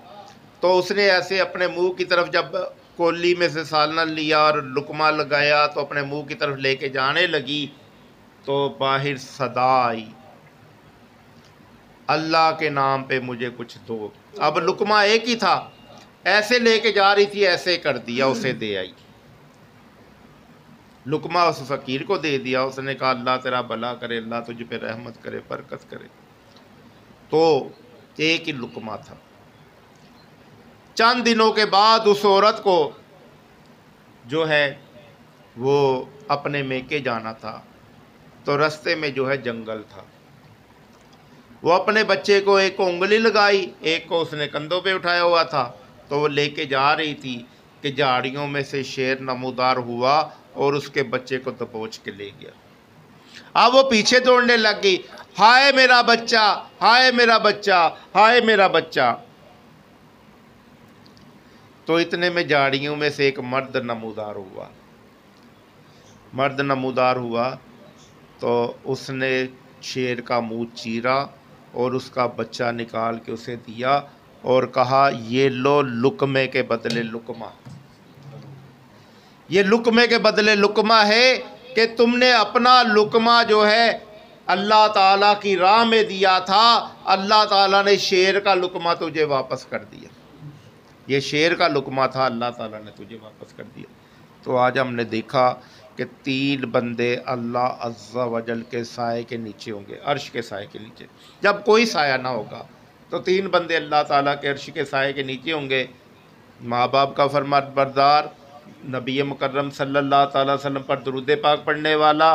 तो उसने ऐसे अपने मुंह की तरफ, जब कोली में से सालन लिया और लुकमा लगाया तो अपने मुंह की तरफ लेके जाने लगी तो बाहर सदा आई, अल्लाह के नाम पे मुझे कुछ दो। अब लुकमा एक ही था, ऐसे लेके जा रही थी, ऐसे कर दिया, उसे दे आई। लुकमा उस फ़कीर को दे दिया। उसने कहा अल्लाह तेरा भला करे, अल्लाह तुझ पे रहमत करे, बरकत करे। तो एक ही लुकमा था। चंद दिनों के बाद उस औरत को जो है वो अपने मेके जाना था। तो रास्ते में जो है जंगल था। वो अपने बच्चे को, एक को उंगली लगाई, एक को उसने कंधों पे उठाया हुआ था। तो वो लेके जा रही थी कि झाड़ियों में से शेर नमूदार हुआ और उसके बच्चे को दबोच के ले गया। अब वो पीछे दौड़ने लग गई, हाय मेरा बच्चा, हाय मेरा बच्चा, हाय मेरा बच्चा। तो इतने में झाड़ियों में से एक मर्द नमूदार हुआ। मर्द नमूदार हुआ तो उसने शेर का मुंह चीरा और उसका बच्चा निकाल के उसे दिया और कहा ये लो लुकमे के बदले लुकमा। ये लुकमे के बदले लुकमा है कि तुमने अपना लुकमा जो है अल्लाह ताला की राह में दिया था, अल्लाह ताला ने शेर का लुकमा तुझे वापस कर दिया। ये शेर का लुकमा था, अल्लाह ताला ने तुझे वापस कर दिया। तो आज हमने देखा कि 3 बंदे अल्लाह अज़्ज़ा वजल के साए के नीचे होंगे, अर्श के साए के नीचे। जब कोई साया ना होगा तो 3 बंदे अल्लाह ताला के अर्श के साए के नीचे होंगे। माँ बाप का फरमाबरदार, नबी मुकर्रम सल्लल्लाहु अलैहि वसल्लम पर दुरूद पाक पढ़ने वाला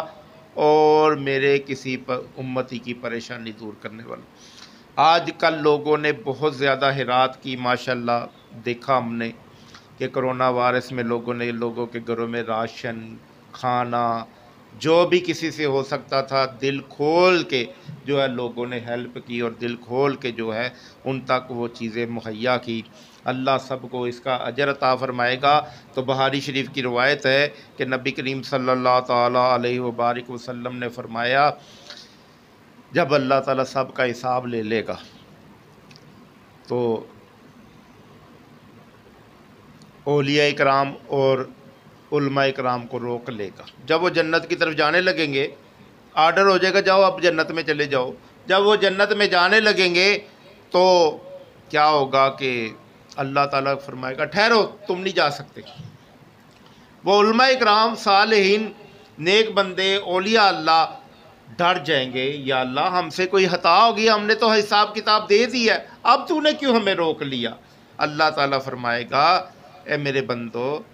और मेरे किसी पर उम्मती की परेशानी दूर करने वाला। आजकल लोगों ने बहुत ज़्यादा हिरात की, माशाल्लाह देखा हमने कि कोरोना वायरस में लोगों के घरों में राशन, खाना, जो भी किसी से हो सकता था, दिल खोल के जो है लोगों ने हेल्प की और दिल खोल के जो है उन तक वो चीज़ें मुहैया की। अल्लाह सबको इसका अजर अता फरमाएगा। तो बुखारी शरीफ की रवायत है कि नबी करीम सल्लल्लाहु ताला अलैहि वसल्लम ने फरमाया, जब अल्लाह ताला सब का हिसाब ले लेगा तो औलिया इकराम और उलमा इकराम को रोक लेगा। जब वो जन्नत की तरफ जाने लगेंगे, आर्डर हो जाएगा जाओ अब जन्नत में चले जाओ। जब वो जन्नत में जाने लगेंगे तो क्या होगा कि अल्लाह ताला फरमाएगा ठहरो, तुम नहीं जा सकते। वो उलमा इकराम, सालिहीन, नेक बंदे, औलिया अल्लाह डर जाएंगे, या अल्लाह हमसे कोई खता होगी, हमने तो हिसाब किताब दे दिया, अब तूने क्यों हमें रोक लिया। अल्लाह ताला फरमाएगा, ए मेरे बंदो,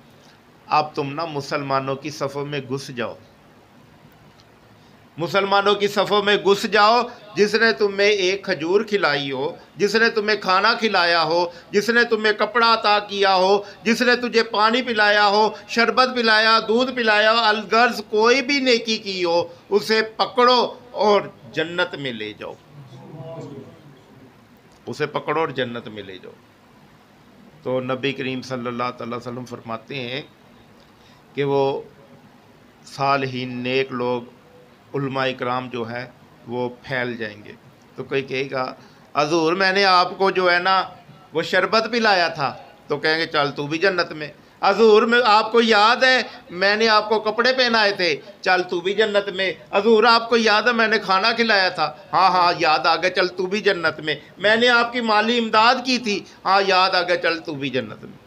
अब तुम ना मुसलमानों की सफ़ों में घुस जाओ, मुसलमानों की सफ़ों में घुस जाओ। जिसने तुम्हें एक खजूर खिलाई हो, जिसने तुम्हें खाना खिलाया हो, जिसने तुम्हें कपड़ा अता किया हो, जिसने तुझे पानी पिलाया हो, शरबत पिलाया, दूध पिलाया, अलगर्ज कोई भी नेकी की हो, उसे पकड़ो और जन्नत में ले जाओ, उसे पकड़ो और जन्नत में ले जाओ। तो नबी करीम सल्लल्लाहु अलैहि वसल्लम फरमाते हैं कि वो सालिहीन नेक लोग, उलमा इकराम जो है वो फैल जाएंगे। तो कोई कहेगा हजूर मैंने आपको जो है ना वो शरबत पिलाया था, तो कहेंगे चल तू भी जन्नत में। हजूर में आपको याद है मैंने आपको कपड़े पहनाए थे, चल तू भी जन्नत में। हजूर आपको याद है मैंने खाना खिलाया था, हाँ हाँ याद आ गया, चल तू भी जन्नत में। मैंने आपकी माली इमदाद की थी, हाँ याद आ गया, चल तू भी जन्नत में।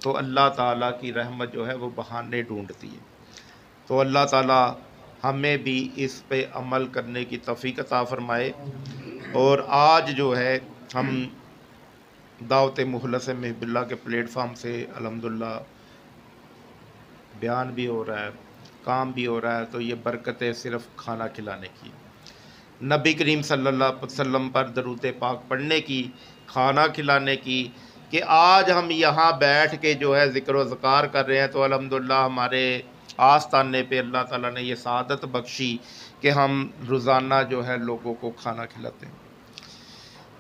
तो अल्लाह ताला की रहमत जो है वो बहाने ढूंढती है। तो अल्लाह ताला हमें भी इस पे अमल करने की तौफीक अता फरमाए और आज जो है हम दावत मुखलस महबिल्ला के प्लेटफार्म से अल्हम्दुलिल्लाह बयान भी हो रहा है, काम भी हो रहा है। तो ये बरकत है सिर्फ़ खाना खिलाने की, नबी करीम सल्लल्लाहु अलैहि वसल्लम पर दरूद पाक पढ़ने की, खाना खिलाने की, कि आज हम यहाँ बैठ के जो है ज़िक्र व ज़कार कर रहे हैं। तो अल्हम्दुलिल्लाह हमारे आस्ताने पे अल्लाह ताला ने ये सआदत बख्शी कि हम रोज़ाना जो है लोगों को खाना खिलाते हैं।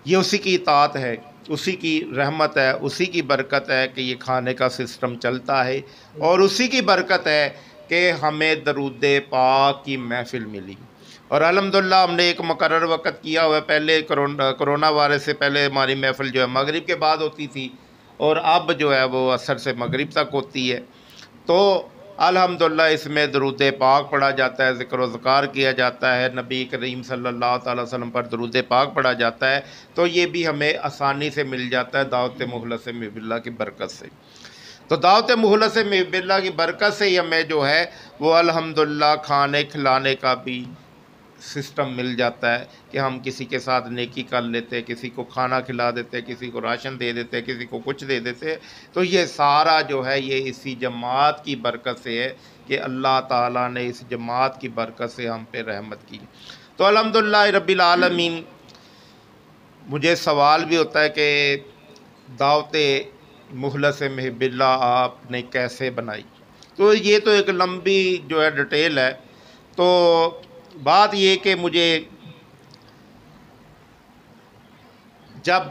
ये उसी की इताअत है, उसी की रहमत है, उसी की बरकत है कि ये खाने का सिस्टम चलता है, और उसी की बरकत है कि हमें दरूद पाक की महफ़िल मिली। और अल्हम्दुलिल्लाह हमने एक मुकर्रर वक़्त किया हुआ है। पहले कोरोना वायरस से पहले हमारी महफ़िल जो है मगरिब के बाद होती थी, और अब जो है वो असर से मगरिब तक होती है। तो अल्हम्दुलिल्लाह इसमें दरूद पाक पढ़ा जाता है, ज़िक्र व ज़कार किया जाता है, नबी करीम सल्लल्लाहु अलैहि वसल्लम पर दरूद पाक पढ़ा जाता है। तो ये भी हमें आसानी से मिल जाता है दावत मुखलस महबिल्ला की बरकत से। तो दावत मुखलस महबिल्ला की बरकत से ही हमें जो है वो अल्हम्दुलिल्लाह खाने खिलाने का भी सिस्टम मिल जाता है कि हम किसी के साथ नेकी कर लेते, किसी को खाना खिला देते, किसी को राशन दे देते, किसी को कुछ दे देते। तो ये सारा जो है ये इसी जमात की बरकत से है कि अल्लाह ताला ने इस जमात की बरकत से हम पे रहमत की। तो अल्हम्दुलिल्लाह रब्बिल आलमीन। मुझे सवाल भी होता है कि दावत मुखलस महबिल्ला आपने कैसे बनाई। तो ये तो एक लंबी जो है डिटेल है। तो बात ये कि मुझे जब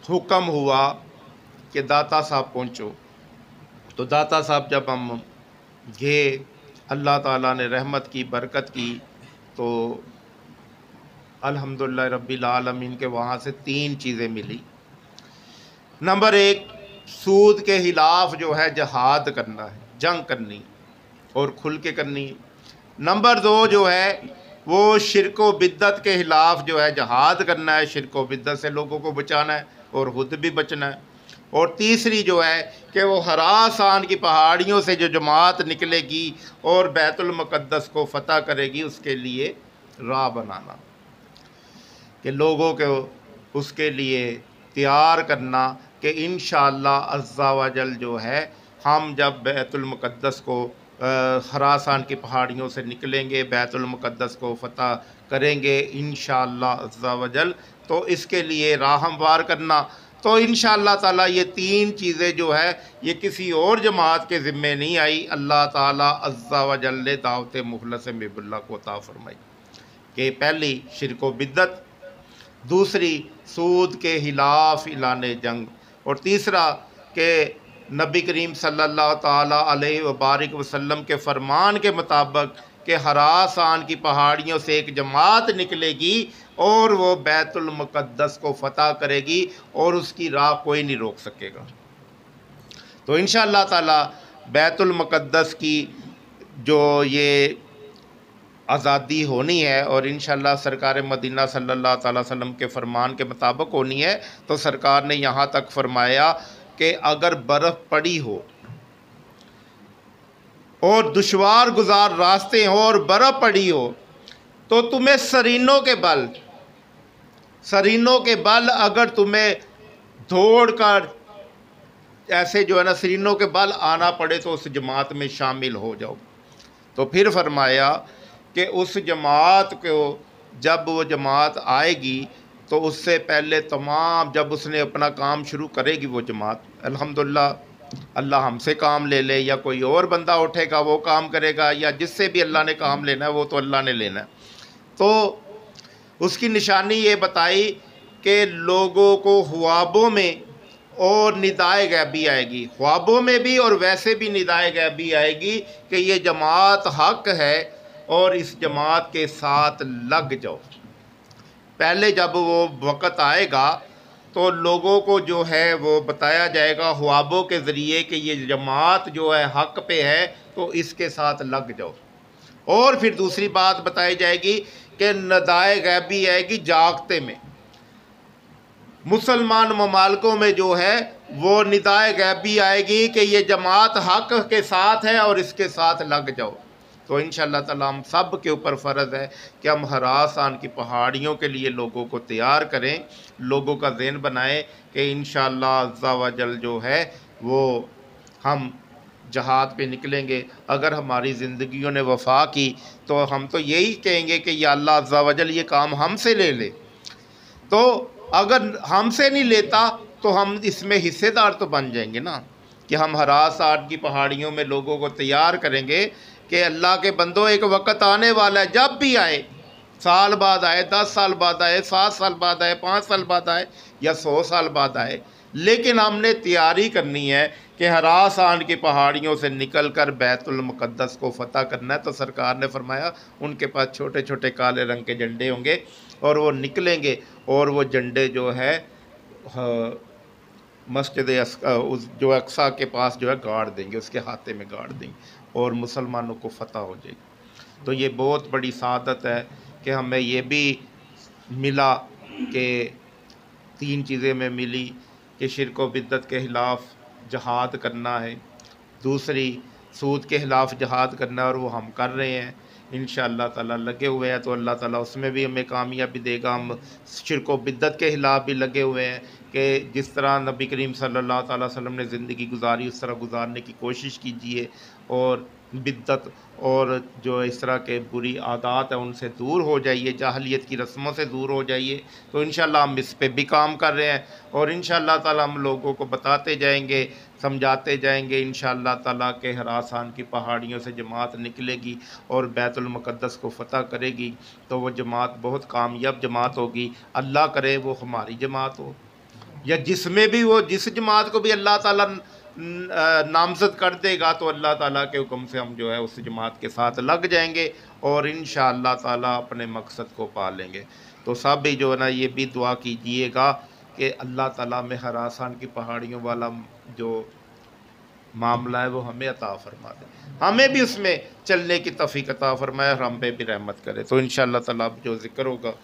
हुक्म हुआ कि दाता साहब पहुँचो, तो दाता साहब जब हम गए, अल्लाह ताला ने रहमत की, बरकत की। तो अल्हम्दुलिल्लाह रब्बिल आलमीन के वहाँ से 3 चीज़ें मिली। नंबर 1, सूद के खिलाफ जो है जहाद करना है, जंग करनी और खुल के करनी है। नंबर 2 जो है वो शिरक व बिद्दत के ख़िलाफ़ जो है जहाद करना है, शिरक व बिद्दत से लोगों को बचाना है और ख़ुद भी बचना है। और तीसरी जो है कि वो हरासान की पहाड़ियों से जो जमात निकलेगी और बैतुल मुक़द्दस को फ़तह करेगी, उसके लिए राह बनाना, कि लोगों को उसके लिए तैयार करना कि इंशाअल्लाह अज़्ज़ा व जल जो है हम जब बैतुल मुक़द्दस को खरासान की पहाड़ियों से निकलेंगे, बैतुल मुक़द्दस को फ़तह करेंगे इंशाअल्लाह अज़्ज़ा व जल, तो इसके लिए राह हमवार करना। तो इंशाअल्लाह ताला ये 3 चीज़ें जो है ये किसी और जमात के ज़िम्मे नहीं आई, अल्लाह ताला अज़्ज़ा व जल ने दावत मुखलस महबिल्ला को अता फ़रमाई। कि पहली शिरक व बिद्दत, दूसरी सूद के खिलाफ़ ऐलान जंग, और तीसरा कि नबी करीम सल्लल्लाहु ताला अलैहि व बारिक वसल्लम के फ़रमान के मुताबिक कि हरासान की पहाड़ियों से एक जमात निकलेगी और वो बैतुल मुक़द्दस को फ़तह करेगी और उसकी राह कोई नहीं रोक सकेगा। तो इंशाअल्लाह ताला बैतुल मुक़द्दस की जो ये आज़ादी होनी है और इंशाअल्लाह सरकार मदीना सल्लल्लाहु अलैहि वसल्लम के फ़रमान के मुताबिक होनी है। तो सरकार ने यहाँ तक फरमाया कि अगर बर्फ़ पड़ी हो और दुश्वार गुजार रास्ते हों और बर्फ़ पड़ी हो, तो तुम्हें सरीनों के बल अगर तुम्हें दौड़ कर ऐसे जो है ना सरीनों के बल आना पड़े तो उस जमात में शामिल हो जाओ। तो फिर फरमाया कि उस जमात को जब वो जमात आएगी तो उससे पहले तमाम जब उसने अपना काम शुरू करेगी वो जमात, अल्हम्दुलिल्लाह अल्लाह हमसे काम ले ले या कोई और बंदा उठेगा वो काम करेगा, या जिससे भी अल्लाह ने काम लेना है वो तो अल्लाह ने लेना है। तो उसकी निशानी ये बताई कि लोगों को ख्वाबों में और निदाए गैबी आएगी, ख्वाबों में भी और वैसे भी निदाए गैबी आएगी कि ये जमात हक है और इस जमात के साथ लग जाओ। पहले जब वो वक़्त आएगा तो लोगों को जो है वो बताया जाएगा ख्वाबों के ज़रिए कि ये जमात जो है हक पे है तो इसके साथ लग जाओ। और फिर दूसरी बात बताई जाएगी कि निदाए गैबी आएगी जागते में, मुसलमान ममालिकों में जो है वो निदाए गैबी आएगी कि ये जमात हक के साथ है और इसके साथ लग जाओ। तो इंशाअल्लाह ताला हम सब के ऊपर फ़र्ज़ है कि हम हरासान की पहाड़ियों के लिए लोगों को तैयार करें, लोगों का ज़हन बनाएं कि इंशाअल्लाह अज़्ज़ा व जल जो है वो हम जहाद पे निकलेंगे। अगर हमारी ज़िंदगियों ने वफ़ा की तो हम तो यही कहेंगे कि या अल्लाह अज़्ज़ा व जल ये काम हमसे ले ले। तो अगर हमसे नहीं लेता तो हम इसमें हिस्सेदार तो बन जाएंगे ना, कि हम हरास आठ की पहाड़ियों में लोगों को तैयार करेंगे कि अल्लाह के बंदो एक वक़्त आने वाला है, जब भी आए, साल बाद आए, 10 साल बाद आए, 7 साल बाद आए, 5 साल बाद आए या 100 साल बाद आए, लेकिन हमने तैयारी करनी है कि हरासान की पहाड़ियों से निकल कर बैतुल मुक़द्दस को फ़तह करना है। तो सरकार ने फरमाया उनके पास छोटे छोटे काले रंग के झंडे होंगे और वो निकलेंगे और वो झंडे जो है मस्जिद उस जो अक्सा के पास जो है गाड़ देंगे, उसके हाथे में गाड़ देंगे और मुसलमानों को फ़तह हो जाएगी। तो ये बहुत बड़ी सआदत है कि हमें ये भी मिला कि 3 चीज़ें में मिली कि शिरक व बिद्दत के ख़िलाफ़ जहाद करना है, दूसरी सूद के ख़िलाफ़ जहाद करना है और वो हम कर रहे हैं, इंशाअल्लाह ताला लगे हुए हैं। तो अल्लाह ताला उसमें भी हमें कामयाबी देगा। हम शिरक व बिद्दत के ख़िलाफ़ भी लगे हुए हैं कि जिस तरह नबी करीम सल्लल्लाहु अलैहि वसल्लम ने ज़िंदगी गुजारी उस तरह गुजारने की कोशिश कीजिए और बिद्दत और जो इस तरह के बुरी आदत है उनसे दूर हो जाइए, जाहलियत की रस्मों से दूर हो जाइए। तो इंशाअल्लाह हम इस पे भी काम कर रहे हैं और इंशाअल्लाह ताला हम लोगों को बताते जाएंगे, समझाते जाएंगे। इंशाअल्लाह ताला के हरासान की पहाड़ियों से जमात निकलेगी और बैतुल मुक़द्दस को फ़तह करेगी, तो वो जमात बहुत कामयाब जमात होगी। अल्लाह करे वो हमारी जमात हो या जिसमें भी वो, जिस जमात को भी अल्लाह ताला नामज़द कर देगा तो अल्लाह ताला के हुक्म से हम जो है उस जमात के साथ लग जाएंगे और इंशाअल्लाह ताला अपने मकसद को पा लेंगे। तो सब भी जो है ना ये भी दुआ कीजिएगा कि अल्लाह ताला में हरासान की पहाड़ियों वाला जो मामला है वो हमें अता फ़रमा दे, हमें भी उसमें चलने की तौफ़ीक़ अता फ़रमाए और हम पे भी रहमत करे। तो इंशाअल्लाह ताला अब जो ज़िक्र होगा